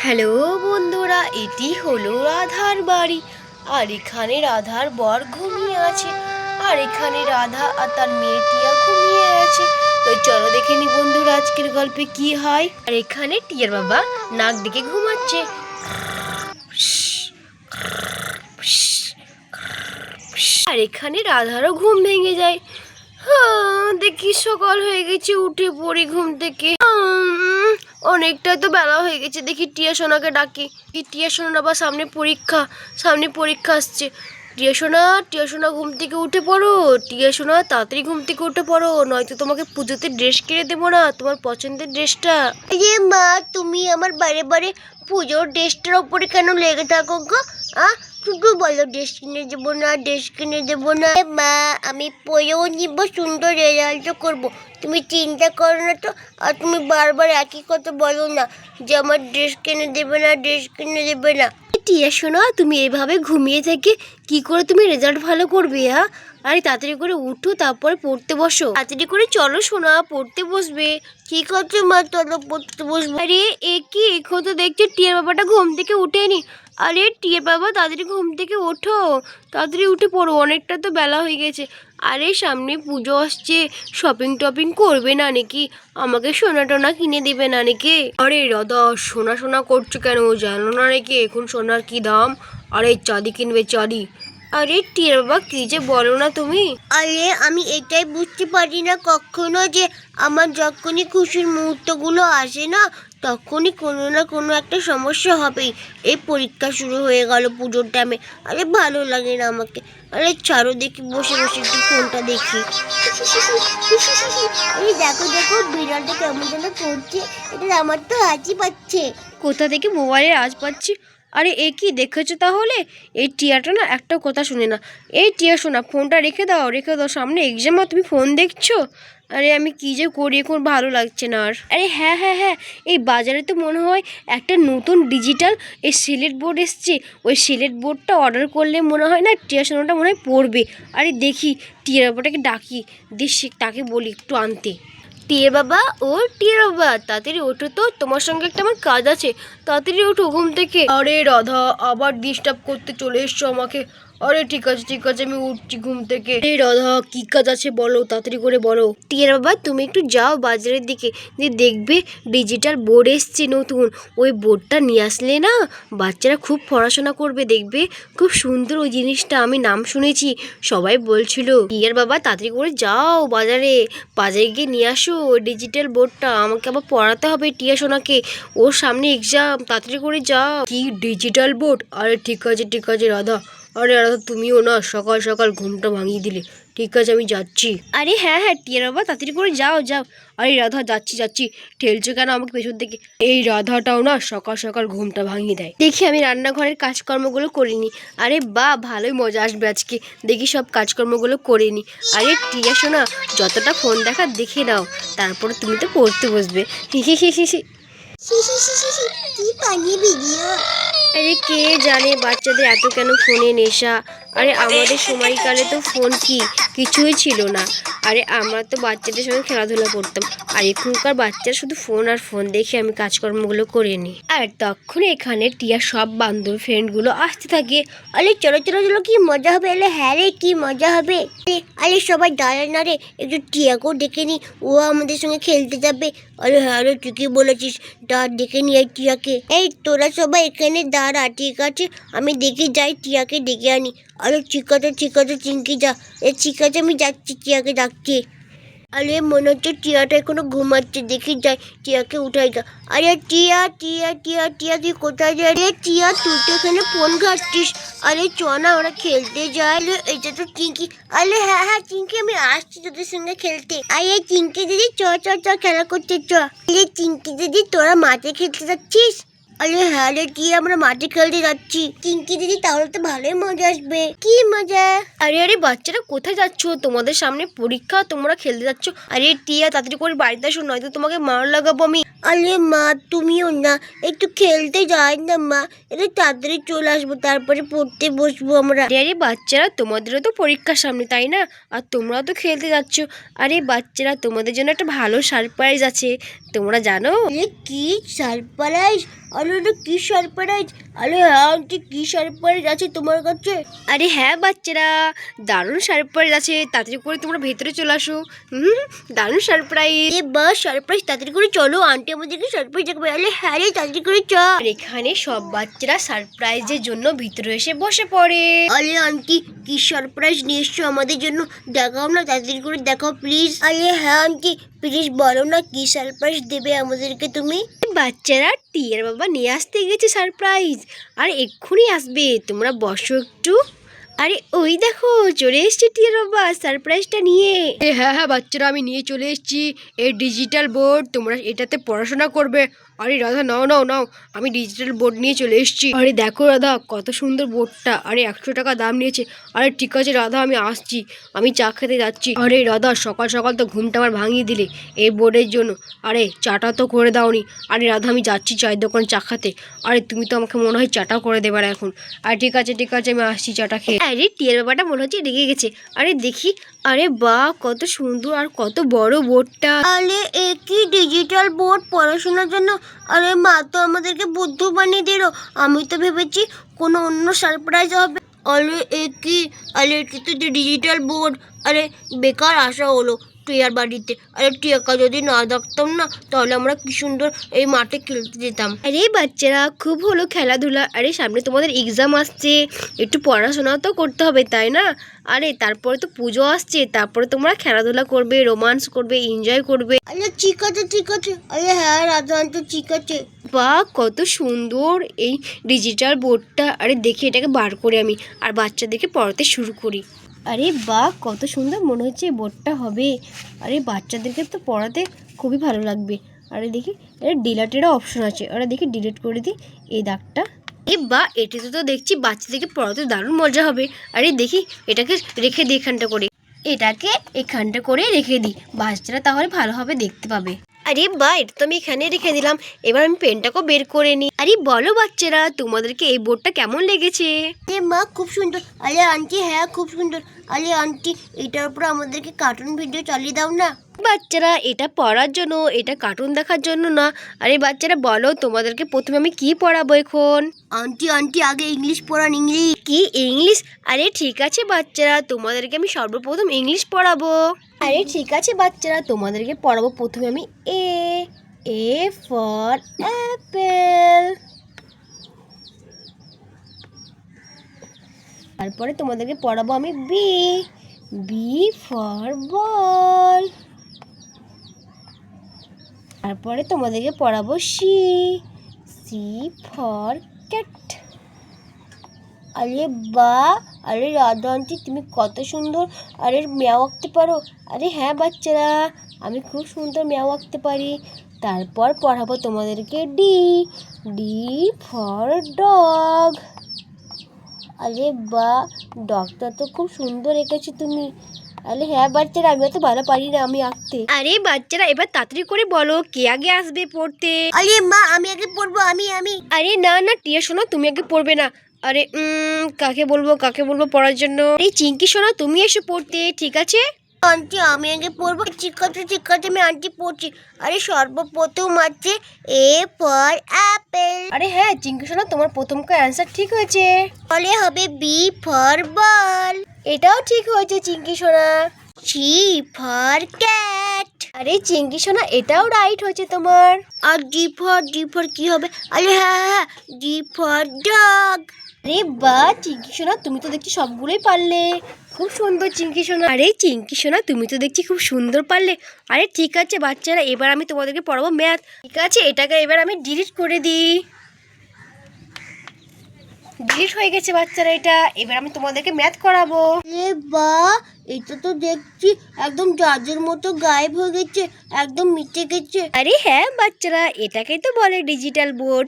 Hello বন্ধুরা, এটি হলো রাধার বাড়ি। আর এখানে রাধার বর ঘুমিয়ে আছে, আর এখানে রাধা আর তার মেয়ে টিয়া ঘুমিয়ে আছে। তো চলো দেখে নি বন্ধুরা আজকের গল্পে কি হয়। আর এখানে টিয়ার বাবা নাক ডেকে ঘুমাচ্ছে। আর এখানে রাধারও ঘুম ভেঙে যায়। দেখি সকাল হয়ে গেছে, উঠে পড়ি ঘুম থেকে। অনেকটা তো বেলা হয়ে গেছে, দেখি টিয়া সোনাকে ডাকি। টিয়া সোনা আবার সামনে পরীক্ষা আসছে। টিয়া সোনা ঘুম থেকে উঠে পড়ো। টিয়া সোনা তাড়াতাড়ি ঘুম থেকে উঠে পড়ো, নয়তো তোমাকে পুজোতে ড্রেস কিনে দেবো না, তোমার পছন্দের ড্রেসটা। মা, তুমি আমার বারে বারে পুজোর ড্রেসটার ওপরে কেন লেগে থাকো গো? শুধু বলো ড্রেস কিনে দেবো না। মা, আমি পরেও নিব, সুন্দর রেজাল্ট করবো, তুমি চিন্তা করো না তো। আর তুমি বারবার একই কথা বলো না যে আমার ড্রেস কিনে দেবে না। টিয়া শোনো, তুমি এইভাবে ঘুমিয়ে থেকে কি করে তুমি রেজাল্ট ভালো করবে? আরে তাড়াতাড়ি করে উঠো, তারপরে পড়তে বসো। তাড়াতাড়ি করে চলো সোনা, পড়তে বসবে। ঠিক আছে মা, চলো পড়তে বসবো। আরে এখন তো দেখছি টিয়ার বাবাটা ঘুম থেকে উঠেনি। আরে টিয়ার বাবা, তাড়াতাড়ি ঘুম থেকে ওঠো, তাড়াতাড়ি উঠে পড়ো, অনেকটা তো বেলা হয়ে গেছে। আরে সামনে পুজো আসছে, শপিং করবে না নাকি? আমাকে সোনা টোনা কিনে দেবে না নাকি? আরে রাধা, সোনা করছো কেন? জানো না নাকি এখন সোনার কি দাম? আরে চাঁদি কিনবে, চাঁদি। আরে টিয়ার বাবা, কি যে বলো না তুমি। আরে আমি এটাই বুঝতে পারি না কখনো যে আমার যখনই খুশির মুহূর্তগুলো আসে না, তখনই কোনো না কোনো একটা সমস্যা হবেই। এই পরীক্ষা শুরু হয়ে গেল পুজোর টাইমে। আরে ভালো লাগে না আমাকে। আরে ছাড়ো, দেখি বসে বসে একটু ফোনটা দেখি। আরে দেখো বিড়ালটা কেমন যেন করছে, এটা আমার তো হাঁচি পাচ্ছে। কোথা থেকে মোবাইলে আওয়াজ পাচ্ছি? আরে কি দেখেছো তাহলে? এই টিয়াটা না একটা কথা শুনে না। এই টিয়া শোনা, ফোনটা রেখে দাও। সামনে এক্সাম, আর তুমি ফোন দেখছো? আরে আমি কি যে করি, এখন ভালো লাগছে না আর। আরে হ্যাঁ, এই বাজারে তো মনে হয় একটা নতুন ডিজিটাল এই সিলেট বোর্ড এসছে। ওই সিলেট বোর্ডটা অর্ডার করলে মনে হয় না টিয়া সোনাটা মনে হয় পড়বে। আরে দেখি টিয়ার বাবাটাকে ডাকি, তাকে বলি একটু আনতে। টিয়ার বাবা, তাড়াতাড়ি ওঠো তো, তোমার সঙ্গে একটা আমার কাজ আছে, তাড়াতাড়ি ওঠো ঘুম থেকে। আরে রাধা, আবার ডিস্টার্ব করতে চলে এসছো আমাকে। আরে ঠিক আছে, আমি উঠছি ঘুম থেকে। এই রাধা, কি কাজ আছে বলো, তাড়াতাড়ি করে বলো। টিয়ার বাবা, তুমি একটু যাও বাজারের দিকে, যে দেখবে ডিজিটাল বোর্ড এসছে নতুন। ওই বোর্ডটা নিয়ে আসলে না বাচ্চারা খুব পড়াশোনা করবে, দেখবে খুব সুন্দর ওই জিনিসটা, আমি নাম শুনেছি, সবাই বলছিল। টিয়ার বাবা, তাড়াতাড়ি করে যাও বাজারে গিয়ে নিয়ে আসো ওই ডিজিটাল বোর্ডটা, আমাকে আবার পড়াতে হবে টিয়া সোনাকে, ওর সামনে এক্সাম, তাড়াতাড়ি করে যাও। কি ডিজিটাল বোর্ড? আরে ঠিক আছে রাধা। আরে রাধা, তুমিও না সকাল সকাল ঘুমটা ভাঙিয়ে দিলে। ঠিক আছে, আমি যাচ্ছি। আরে হ্যাঁ টিয়ার বাবা, তাড়াতাড়ি করে যাও। আরে রাধা, যাচ্ছি। ঠেলছো কেন আমাকে পেছন থেকে? এই রাধাটাও না সকাল সকাল ঘুমটা ভাঙিয়ে দেয়। দেখি আমি রান্নাঘরের কাজকর্মগুলো করিনি। আরে ভালোই মজা আসবে আজকে, দেখি সব কাজকর্মগুলো করে নি। আরে টিয়া শোনা, যতটা ফোন দেখা দেখে নাও, তারপরে তুমি তো পড়তে বসবে। কি পানি ভিডিও। আরে কে জানে বাচ্চাদের এত কেন ফোনে নেশা। আরে আমাদের সময়কালে তো ফোন কিছুই ছিল না। আরে আমরা তো বাচ্চাদের সঙ্গে খেলাধুলা করতাম, আর এখনকার বাচ্চারা শুধু ফোন আর ফোন দেখে আমি কাজকর্মগুলো করে নিই। আর তখন এখানে টিয়া সব বান্ধব ফ্রেন্ডগুলো আসতে থাকে। আরে চলো, কি মজা হবে। আরে হ্যাঁ রে, কি মজা হবে। আরে সবাই দাঁড়ায় না রে, একটু টিয়াকেও ডেকে নি, ও আমাদের সঙ্গে খেলতে যাবে। আরে হ্যাঁ রে, তুই কি বলেছিস, ডেকে নিয়ে টিয়াকে। এই তোরা সবাই এখানে দাঁড়া, ঠিক আছে, আমি দেখে যাই টিয়াকে ডেকে আনি। আরে ঠিক আছে চিঙ্কি যা। ঠিক আছে, আমি যাচ্ছি টিয়াকে ডাকতে। আরে মনে হচ্ছে টিয়াটা এখনো ঘুমাচ্ছে, দেখি যাই টিয়াকে উঠাই যা। আরে টিয়া তুই কোথায় যাই? রে টিয়া, তুই তো এখানে ফোন ঘাটছিস। আরে চ না, ওরা খেলতে যায়। এটা তো চিঙ্কি। আরে হ্যাঁ চিঙ্কি, আমি আসছি তোদের সঙ্গে খেলতে। আরে চিঙ্কি দিদি, চ খেলা করতে চ। আরে চিঙ্কি দিদি, তোরা মাঠে খেলতে যাচ্ছিস? আরে হ্যাঁ রে টিয়া, আমরা মাঠে খেলতে যাচ্ছি। চিঙ্কি দিদি, তাহলে তো ভালোই মজা আসবে। কি মজা? আরে বাচ্চারা, কোথায় যাচ্ছ? তোমাদের সামনে পরীক্ষা, তোমরা খেলতে যাচ্ছ? আরে টিয়া, তাড়াতাড়ি করে বাড়িতে আসো, নয়তো তোমাকে মার লাগাবো আমি। আরে মা, তুমিও না একটু খেলতে যাই না মা, এটা তাড়াতাড়ি চলে আসবো, তারপরে পড়তে বসবো আমরা। আরে বাচ্চারা, তোমাদেরও তো পরীক্ষার সামনে, তাই না? আর তোমরাও তো খেলতে যাচ্ছ। আরে বাচ্চারা, তোমাদের জন্য একটা ভালো সারপ্রাইজ আছে, তোমরা জানো? কি সারপ্রাইজ? আর আরে এটা কি সারপ্রাইজ? আরে হ্যাঁ আন্টি, কি সারপ্রাইজ আছে তোমার কাছে? আরে হ্যাঁ বাচ্চারা, দারুণ সারপ্রাইজ আছে, তাড়াতাড়ি করে তোমরা ভেতরে চলে আসো। দারুণ সারপ্রাইজ। এ বাস সারপ্রাইজ, তাড়াতাড়ি করে চলো, আন্টি আমাদেরকে সারপ্রাইজ দেখাবে। আরে হ্যাঁ রে, তাড়াতাড়ি করে চল। আর এখানে সব বাচ্চারা সারপ্রাইজের জন্য ভিতরে এসে বসে পড়ে। আরে আন্টি, কি সারপ্রাইজ নিয়ে এসছো আমাদের জন্য? দেখাও না, তাড়াতাড়ি করে দেখাও প্লিজ। আরে হ্যাঁ আন্টি, প্লিজ বলো না কি সারপ্রাইজ দেবে আমাদেরকে তুমি? বাচ্চারা টিয়ার বাবা নিয়ে আসতে গেছে সারপ্রাইজ, আর এক্ষুনি আসবে, তোমরা বসো একটু। আরে ওই দেখো চলে এসছে টিয়ার বাবা সারপ্রাইজটা নিয়ে। হ্যাঁ হ্যাঁ বাচ্চারা, আমি নিয়ে চলে এসেছি এই ডিজিটাল বোর্ড, তোমরা এটাতে পড়াশোনা করবে। আরে রাধা নাও নাও নাও, আমি ডিজিটাল বোর্ড নিয়ে চলে এসেছি। আরে দেখো রাধা, কত সুন্দর বোর্ডটা। আরে 100 টাকা দাম নিয়েছে। আরে ঠিক আছে রাধা, আমি আসছি, আমি চা খেতে যাচ্ছি। আরে রাধা, সকাল সকাল তো ঘুমটা আমার ভাঙিয়ে দিলে এই বোর্ডের জন্য। আরে চাটা তো করে দাওনি। আরে রাধা, আমি যাচ্ছি চায়ের দোকানে চা খাতে। আরে তুমি তো আমাকে মনে হয় চাটাও করে দেবে না এখন। আর ঠিক আছে ঠিক আছে, আমি আসছি চাটা খেয়ে। আরে টিয়ার ব্যাপারটা মনে হচ্ছে রেগে গেছে। আরে দেখি, আরে বাহ কত সুন্দর আর কত বড় বোর্ডটা। আরে এ কি ডিজিটাল বোর্ড পড়াশোনার জন্য? আরে মা তো আমাদেরকে বুদ্ধ বানিয়ে দিল, আমি তো ভেবেছি কোনো অন্য সারপ্রাইজ হবে। আরে এ কি, আরে এটা তো ডিজিটাল বোর্ড। আরে বেকার আসা হলো টিয়ার বাড়িতে। আরে টিয়াকা যদি না দেখতাম না, তাহলে আমরা কি সুন্দর এই মাঠে খেলতে যেতাম। আরে বাচ্চারা, খুব হলো খেলাধুলা। আরে সামনে তোমাদের এক্সাম আসছে, একটু পড়াশোনা তো করতে হবে তাই না? আরে তারপরে তো পুজো আসছে, তারপরে তোমরা খেলাধুলা করবে, রোমান্স করবে, এনজয় করবে। আরে ঠিক আছে ঠিক আছে। আরে হ্যাঁ রাধা আন্টি, ঠিক আছে। বাহ কত সুন্দর এই ডিজিটাল বোর্ডটা। আরে দেখি এটাকে বার করে আমি আর বাচ্চাদেরকে পড়াতে শুরু করি। আরে বাহ কত সুন্দর, মনে হচ্ছে এই বোর্ডটা হবে। আরে বাচ্চাদেরকে তো পড়াতে খুবই ভালো লাগবে। আরে দেখি এটা ডিলেটেরও অপশন আছে। আরে দেখি ডিলিট করে দিই এই দাগটা। এ বাহ, এটাতে তো দেখছি বাচ্চাদেরকে পড়াতে দারুণ মজা হবে। আরে দেখি এটাকে রেখে দিই এখানটা করে, এটাকে এখানটা করে রেখে দিই, বাচ্চারা তাহলে ভালোভাবে দেখতে পাবে। আরে বাহ, এটা তো আমি এখানে রেখে দিলাম। এবার আমি পেনটাকেও বের করে নিই। আরে বলো বাচ্চারা, তোমাদেরকে এই বোর্ডটা কেমন লেগেছে? এ মা খুব সুন্দর। আরে আন্টি হ্যাঁ খুব সুন্দর। আরে আন্টি, এটার উপর আমাদেরকে কার্টুন ভিডিও চালিয়ে দাও না। বাচ্চারা, এটা পড়ার জন্য, এটা কার্টুন দেখার জন্য না। আরে বাচ্চারা বলো, তোমাদেরকে প্রথমে আমি কি পড়াবো এখন? আন্টি আন্টি, আগে ইংলিশ পড়ান। ইংলিশ? কি ইংলিশ? আরে ঠিক আছে বাচ্চারা, তোমাদেরকে আমি সর্বপ্রথম ইংলিশ পড়াবো। আরে ঠিক আছে বাচ্চারা, তোমাদেরকে পড়াবো প্রথমে আমি এ। A for Apple. তারপরে তোমাদেরকে পড়াবো আমি বি। B for ball. তারপরে তোমাদেরকে পড়াবো সি। C for cat. আরে বাহ, আরে রাধা আন্টি তুমি কত সুন্দর আরে ম্যাও আঁকতে পারো। আরে হ্যাঁ বাচ্চারা, আমি খুব সুন্দর ম্যাও আঁকতে পারি। তারপর পড়াবো তোমাদেরকে ডি। D for dog. আরে বাহ, ডগটা তো খুব সুন্দর এঁকেছো তুমি। আরে হ্যাঁ বাচ্চারা, আমি তো ভালো পারি না আমি আঁকতে। আরে বাচ্চারা, এবার তাড়াতাড়ি করে বলো কে আগে আসবে পড়তে। আরে মা, আমি আগে পড়বো। আমি আরে না না টিয়া সোনা, তুমি আগে পড়বে না। আরে কাকে বলবো পড়ার জন্য? এই চিঙ্কি সোনা, তুমি এসে পড়তে, ঠিক আছে? আন্টি আমি আগে পড়বো। ঠিক আছে ঠিক আছে, আমি আন্টি পড়ছি। আরে সর্বপ্রথম আছে এ ফর অ্যাপেল। আরে হ্যাঁ চিঙ্কি সোনা, তোমার প্রথমকার অ্যান্সার ঠিক হয়েছে। বলে হবে বি ফর বল। এটাও ঠিক হয়েছে চিঙ্কি সোনা। C for cat. আরে চিঙ্কি সোনা, এটাও রাইট হয়েছে তোমার। আর ডি ফর কি হবে? আরে হ্যাঁ, ডি ফর ডগ। আরে বাহ চিঙ্কি সোনা, তুমি তো দেখছি সবগুলোই পারলে, খুব সুন্দর চিঙ্কি সোনা। আরে চিঙ্কি সোনা, তুমি তো দেখছি খুব সুন্দর পারলে। আরে ঠিক আছে বাচ্চারা, এবার আমি তোমাদেরকে পড়াবো ম্যাথ। ঠিক আছে, এটাকে এবার আমি ডিলিট করে দিই। ডিলিট হয়ে গেছে বাচ্চারা এটা। এবার আমি তোমাদেরকে ম্যাথ করাবো। এ বাহ, এটা তো দেখছি একদম জাজের মতো গায়েব হয়ে গেছে, একদম মিটে গেছে। আরে হ্যাঁ বাচ্চারা, এটাকেই তো বলে ডিজিটাল বোর্ড।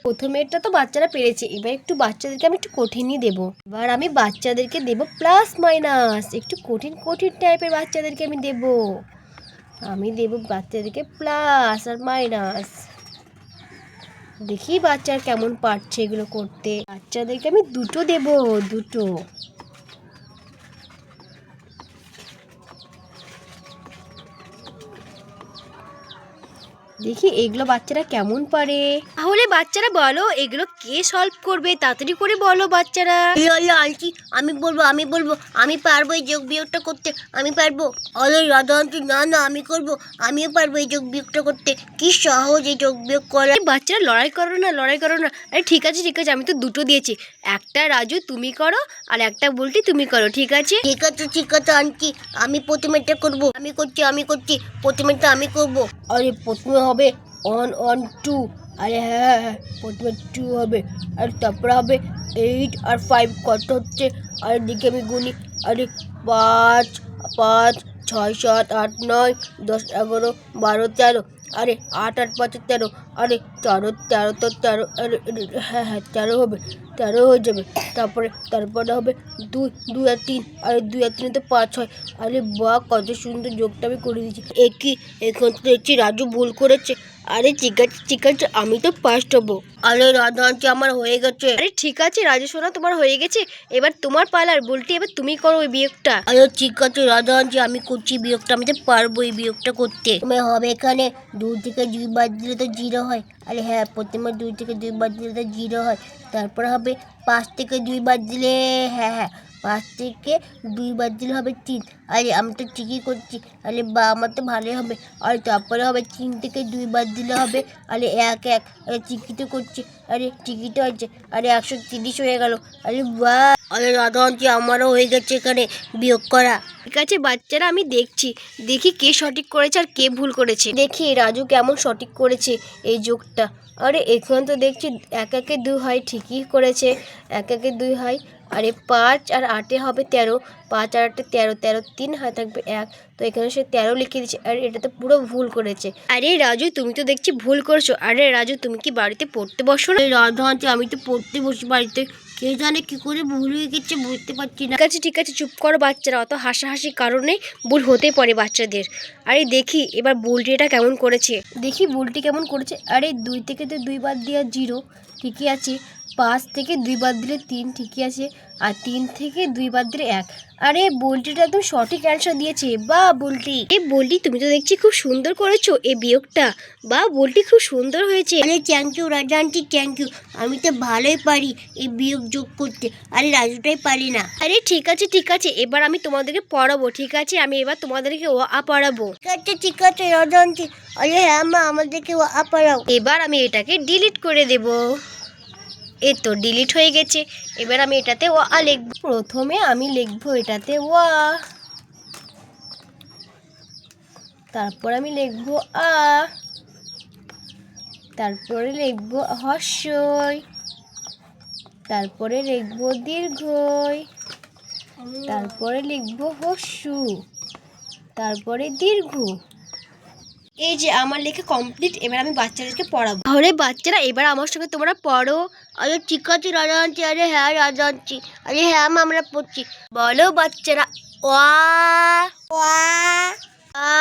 প্রথমে এটা তো বাচ্চারা পেরেছে, এবার একটু বাচ্চাদেরকে আমি একটু কঠিনই দেবো। এবার আমি বাচ্চাদেরকে দেব প্লাস মাইনাস, একটু কঠিন কঠিন টাইপের বাচ্চাদেরকে আমি দেব বাচ্চাদেরকে প্লাস আর মাইনাস। দেখি বাচ্চার কেমন পারছে এগুলো করতে। বাচ্চাদেরকে আমি দুটো দেব, দুটো। দেখি এগুলো বাচ্চারা কেমন পারে। তাহলে বাচ্চারা বলো এগুলো কে সলভ করবে, তাড়াতাড়ি করে বলো বাচ্চারা। আন্টি আমি বলবো আমি পারবো এই যোগ বিয়োগটা করতে, আমি পারবো। আরে রাধা আন্টি না না আমি করবো, আমিও পারবো এই যোগ বিয়োগটা করতে, কি সহজ এই যোগ বিয়োগ করা। বাচ্চারা লড়াই করো না। আরে ঠিক আছে আমি তো দুটো দিয়েছি, একটা রাজু তুমি করো আর একটা বুলটি তুমি করো, ঠিক আছে? ঠিক আছে আন্টি, আমি প্রথমেটা করবো, আমি করছি প্রথমেটা আমি করবো। আরে প্রথমে হবে 1 1 2, আরে হ্যাঁ প্রথমে 2 হবে, আর তারপরে হবে 8 আর 5 কত হচ্ছে, আর দিকে আমি গুনি, আরে 5 5 6 7 8 9 10 11 12 13, আরে 8 8 5 13, আরে 13 তো 13, আরে হ্যাঁ 13 হবে, 13 হয়ে যাবে। তারপরে হবে 2 2 আর 3, আরে 2 আর 3 তো 5 হয়। আরে বাহ কত সুন্দর যোগটা আমি করে দিয়েছি। এখন তো দেখছি রাজু ভুল করেছে। আরে ঠিক আছে আমি তো ফার্স্ট হবো। আরে রাধা আন্টি আমার হয়ে গেছে। আরে ঠিক আছে রাজু সোনা তোমার হয়ে গেছে, এবার তোমার পালার বুলটি, এবার তুমি করো ওই বিয়োগটা। আরে ঠিক আছে রাধা আন্টি আমি করছি বিয়োগটা, আমি তো পারবো এই বিয়োগটা করতে। প্রথমে হবে এখানে 2 থেকে 2 বাদ দিলে তো 0 হয়, আরে হ্যাঁ প্রথমে 2 থেকে 2 বাদ দিলে তো 0 হয়। তারপর হবে 5 থেকে 2 বাদ দিলে, হ্যাঁ 5 থেকে 2 বাদ দিলে হবে 3, আরে আমি তো ঠিকই করছি, আরে বা আমার তো ভালোই হবে। আর তারপরে হবে 3 থেকে 2 বাদ দিলে হবে, আরে 1 1, আরে ঠিকই তো করছি, আরে ঠিকই তো আছে, আরে 130 হয়ে গেল, আরে বাহ। আরে রাধা আন্টি আমারও হয়ে গেছে এখানে বিয়োগ করা। ঠিক আছে বাচ্চারা আমি দেখি কে সঠিক করেছে আর কে ভুল করেছে। দেখি রাজু কেমন সঠিক করেছে এই যোগটা। আরে এখন তো দেখছি 1 1 2 হয়, ঠিকই করেছে, 1 1 2 হয়। আরে 5 আর 8 হবে 13, 5 আর 8 13, 13 3 হয় থাকবে 1, তো এখানে সে 13 লিখে দিচ্ছে। আর এটা তো পুরো ভুল করেছে। আরে রাজু তুমি তো দেখছি ভুল করছো। আরে রাজু তুমি কি বাড়িতে পড়তে বসো না? রাধা আন্টি আমি তো পড়তে বসি বাড়িতে, কে জানে কি করে ভুল হয়ে গেছে বুঝতে পারছি না। ঠিক আছে চুপ করো বাচ্চারা, অত হাসাহাসির কারণে ভুল হতে পারে বাচ্চাদের। আরে দেখি এবার বুলটিটা কেমন করেছে, আরে 2 থেকে তো 2 বাদ দেওয়া 0, ঠিকই আছে। 5 থেকে 2 বাদ দিলে 3, ঠিকই আছে। আর 3 থেকে 2 বাদ দিলে 1। আরে বুলটিটা একদম সঠিক অ্যান্সার দিয়েছে, বা বুলটি। বুলটি তুমি তো দেখছি খুব সুন্দর করেছো এই বিয়োগটা, বা বুলটি খুব সুন্দর হয়েছে। আরে থ্যাংক ইউ রাজা আন্টি, থ্যাংক ইউ, আমি তো ভালোই পারি এই বিয়োগ যোগ করতে, আরে রাজুটাই পারি না। আরে ঠিক আছে এবার আমি তোমাদেরকে পড়াবো, ঠিক আছে? আমি এবার তোমাদেরকে ও আ পড়াবো। ঠিক আছে রাজা আন্টি, আরে হ্যাঁ মা আমাদেরকে পড়াও। এবার আমি এটাকে ডিলিট করে দেব। এই তো ডিলিট হয়ে গেছে। এবার আমি এটাতে ও আ লিখব। প্রথমে আমি লিখবো এটাতে ও আ, তারপর আমি লিখবো আ, তারপরে লিখবো হর্ষই, তারপরে লিখবো দীর্ঘই, তারপরে লিখবো হস্যু, তারপরে দীর্ঘ। এই যে আমার লেখা কমপ্লিট। এবার আমি বাচ্চাদেরকে পড়াবো। তাহলে বাচ্চারা এবার আমার সঙ্গে তোমরা পড়ো। আরে ঠিক আছে রাজা আন্টি, আরে হ্যাঁ রাজা আন্টি, আরে হ্যাঁ মা আমরা পড়ছি। বলো বাচ্চারা, ওয়া ওয়া আ,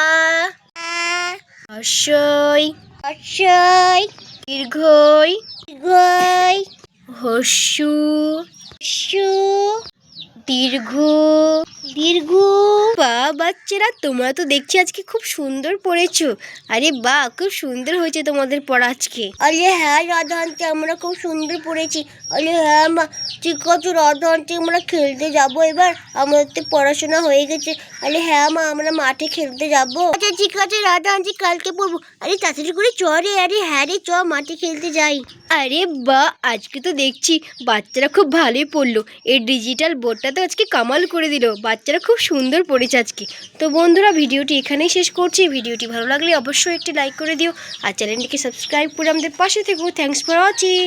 হর্ষই, হর্ষই, দীর্ঘই, দীর্ঘই, হস্যু, হস্যু, দীর্ঘ, দীর্ঘ। বা বাচ্চারা তোমরা তো দেখছি আজকে খুব সুন্দর পড়েছো। আরে বাহ খুব সুন্দর হয়েছে তোমাদের পড়া আজকে। আরে হ্যাঁ রাধা আন্টি আমরা খুব সুন্দর পড়েছি। আরে হ্যাঁ মা ঠিক আছে রাধা আন্টি আমরা খেলতে যাবো এবার, আমাদের তো পড়াশোনা হয়ে গেছে। আরে হ্যাঁ মা আমরা মাঠে খেলতে যাবো। আচ্ছা ঠিক আছে রাধা আন্টি কালকে পড়বো। আরে তাড়াতাড়ি করে চ রে, আরে হ্যাঁ রে চ মাঠে খেলতে যাই। আরে বাহ আজকে তো দেখছি বাচ্চারা খুব ভালোই পড়লো। এই ডিজিটাল বোর্ডটা তো আজকে কামাল করে দিল, বাচ্চারা খুব সুন্দর পড়েছে আজকে। তো বন্ধুরা ভিডিওটি এখানেই শেষ করছি। ভিডিওটি ভালো লাগলে অবশ্যই একটি লাইক করে দিও আর চ্যানেলটিকে সাবস্ক্রাইব করে আমাদের পাশে থেকো। Thanks for watching.